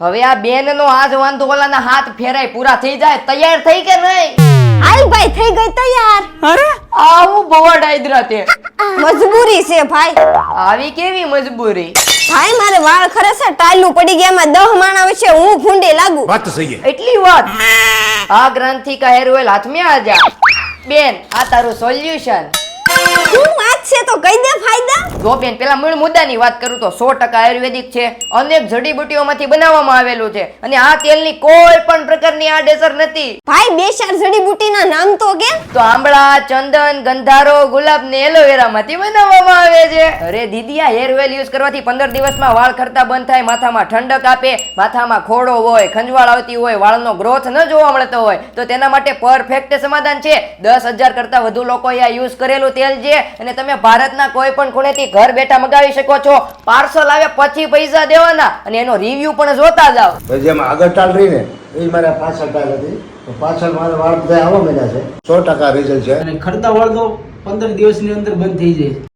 હવે આ બેન નો આજ વાંધો ઓલાના હાથ ફેરાય પૂરા થઈ જાય તૈયાર થઈ કે નહીં? હાલ ભાઈ થઈ ગઈ તૈયાર. અરે આવું બવડ આઈદ્રા તે મજબૂરી છે ભાઈ. આવી કેવી મજબૂરી? ભાઈ મારે વાળ ખરે છે ટાલુ પડી ગયા માં 10 માણા વચ્ચે હું ભૂંડે લાગુ. વાત સહી है. એટલી વાત? આ ગ્રંથિ કા હેર ઓઇલ હાથ में आ जा બેન આ તારું સોલ્યુશન. શું વાત છે તો કહી દે ફાયદા. જો બેન પેલા મૂળ મુદ્દાની વાત કરું તો 100% આયુર્વેદિક છે, અનેક જડીબુટ્ટીઓમાંથી બનાવવામાં આવેલું છે અને આ તેલની કોઈ પણ પ્રકારની આડઅસર નથી. ભાઈ બે ચાર જડીબુટ્ટીના નામ તો કે. તો આંબળા, ચંદન, ગંધારો, ગુલાબ ને એલોવેરા માંથી બનાવવામાં આવે છે. અરે દીદી આ હેર ઓઇલ યુઝ કરવાથી 15 દિવસમાં વાળ ખરતા બંધ થાય, માથામાં ઠંડક આપે, માથામાં ખોડો હોય, ખંજવાળ આવતી હોય, વાળનો ગ્રોથ ન જોવા મળતો હોય તો તેના માટે પરફેક્ટ સમાધાન છે. 10,000 કરતા વધુ લોકોએ આ યુઝ કરેલું તેલ છે અને તમે ભારતના કોઈ પણ ખૂણેથી ઘર બેઠા મગાવી શકો છો. પાર્સલ આવે પછી પૈસા દેવાના અને એનો રિવ્યુ પણ જોતા જાવ. જેમ આગળ ટાલ રહી ને એ મારે પાછળ ટાલ હતી તો પાછળ મારે વાળ બધા આવવા માંડ્યા છે. 100% રિઝલ્ટ છે. અને ખરતા વાળ તો 15 દિવસની અંદર બંધ થઈ જાય.